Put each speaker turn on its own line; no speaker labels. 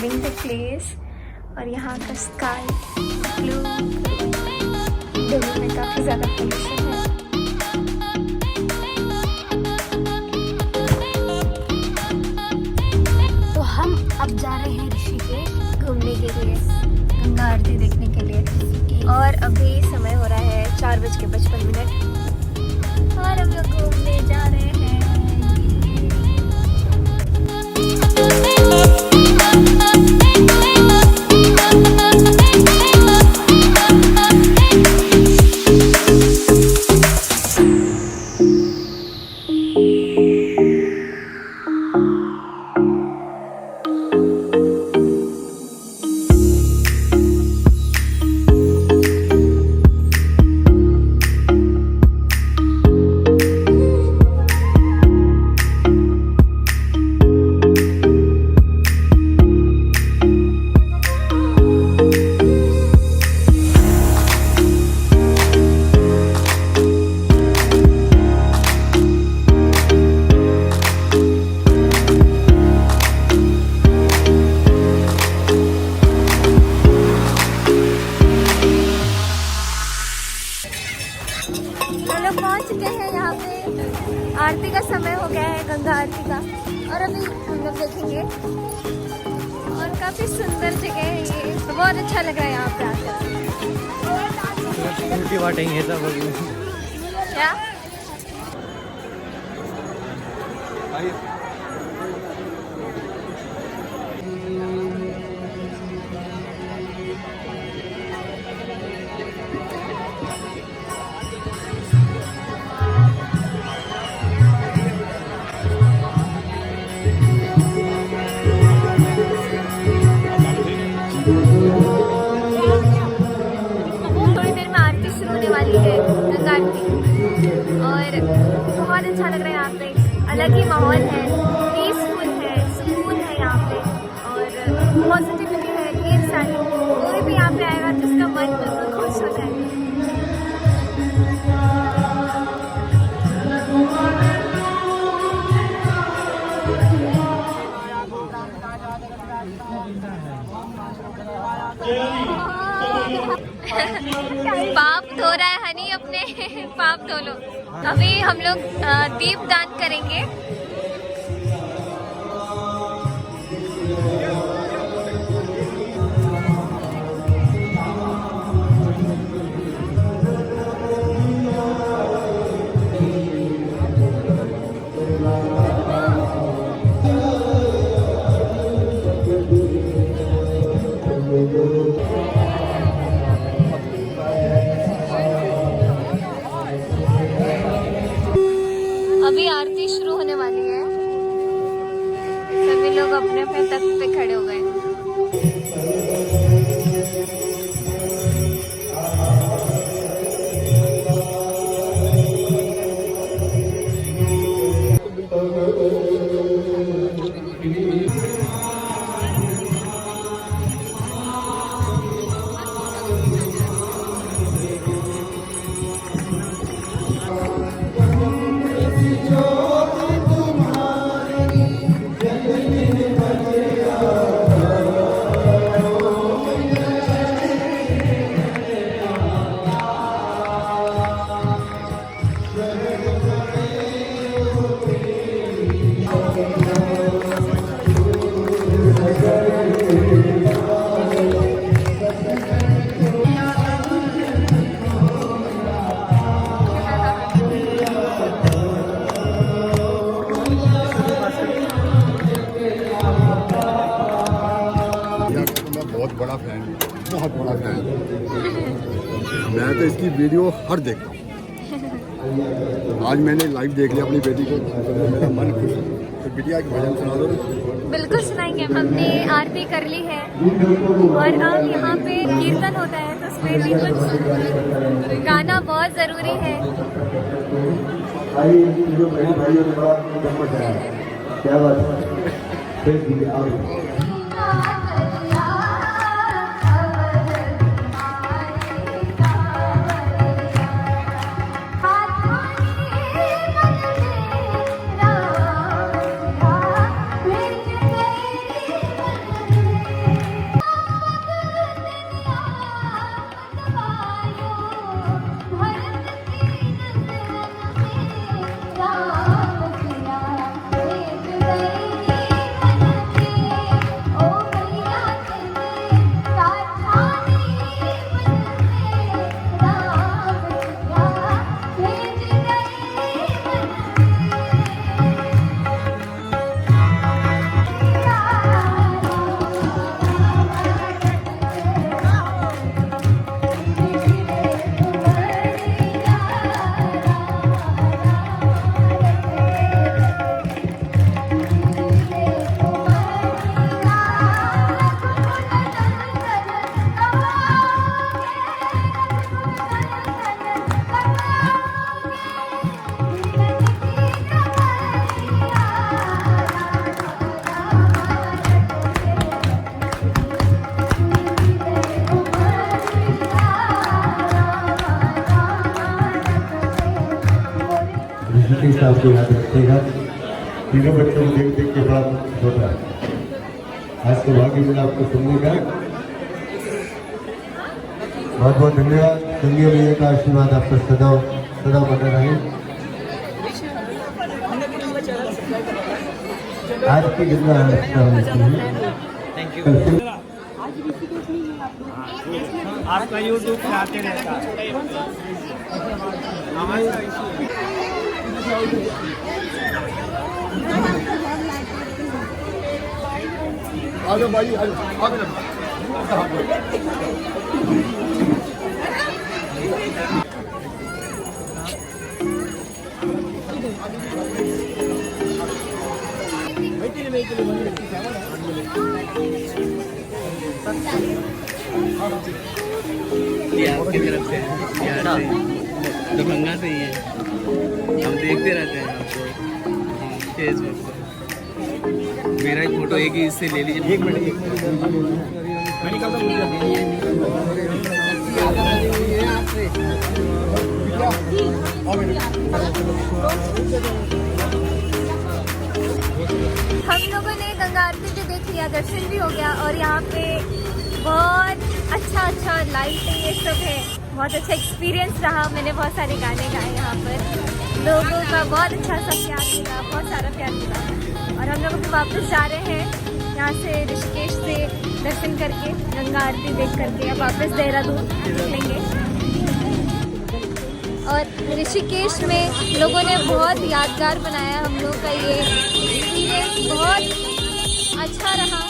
Living the place. और यहाँ का स्काई ब्लू, दिल्ली में काफ़ी ज़्यादा पोल्यूशन है। तो हम अब जा रहे हैं ऋषिकेश घूमने के लिए, गंगा आरती देखने के लिए। और अभी समय हो रहा है 4:55 और हम लोग घूमने जा रहे हैं। आरती का समय हो गया है, गंगा आरती का। और अभी हम लोग देखेंगे। और काफी सुंदर जगह है ये, बहुत अच्छा लग रहा है यहाँ पे आकर। क्या और बहुत अच्छा लग रहा है यहाँ पे, अलग ही माहौल है, पीसफुल है, सुकून है यहाँ पे और पॉजिटिविटी है ढेर सारी। कोई भी यहाँ पे आएगा तो उसका मन बिल्कुल खुश हो जाएगा। पाप धो रहा है हनी अपने, पाप धो लो। अभी हम लोग दीप दान करेंगे। अभी आरती शुरू होने वाली है, सभी लोग अपने अपने तख्त पे खड़े हो गए।
बड़ा फैन, बहुत बड़ा फैन। मैं तो इसकी वीडियो हर देखता हूँ। आज मैंने लाइव देख लिया अपनी बेटी को, मेरा मन खुश है। तो बिटिया एक भजन सुना दो।
बिल्कुल सुनाएंगे। हमने आरती कर ली है और अब यहाँ पे कीर्तन होता है, तो उसमें भी कुछ गाना बहुत ज़रूरी है।
क्या बात है। आशीष आपको याद रखेगा। तीनों बच्चों को देख देख के बड़ा होता है। आज तो भाग्य मिला आपको सुनने का। बहुत बहुत धन्यवाद। गंगे मैया का आशीर्वाद आप पर सदा सदा बना रहे। आज की गंगा
थैंक यू। आपका यूट्यूब पे आते रहता है।
आगे भाई आगे
ये आपकी तरफ से है, बिहार से दरभंगा से ही है। हम देखते रहते हैं आपको फेसबुक पे। मेरा एक फोटो एक ही इससे ले लीजिए। एक मिनट
हम लोगों ने गंगा आरती भी देख लिया, दर्शन भी हो गया और यहाँ पे बहुत अच्छा लाइटिंग ये सब है। बहुत अच्छा एक्सपीरियंस रहा। मैंने बहुत सारे गाने गाए यहाँ पर। लोगों का बहुत अच्छा सा प्यार मिला, बहुत सारा प्यार मिला। और हम लोग अभी वापस जा रहे हैं यहाँ से, ऋषिकेश से दर्शन करके गंगा आरती देख करके अब वापस देहरादून निकलेंगे। और ऋषिकेश में लोगों ने बहुत यादगार बनाया हम लोग का ये एक्सपीरियंस, बहुत अच्छा रहा।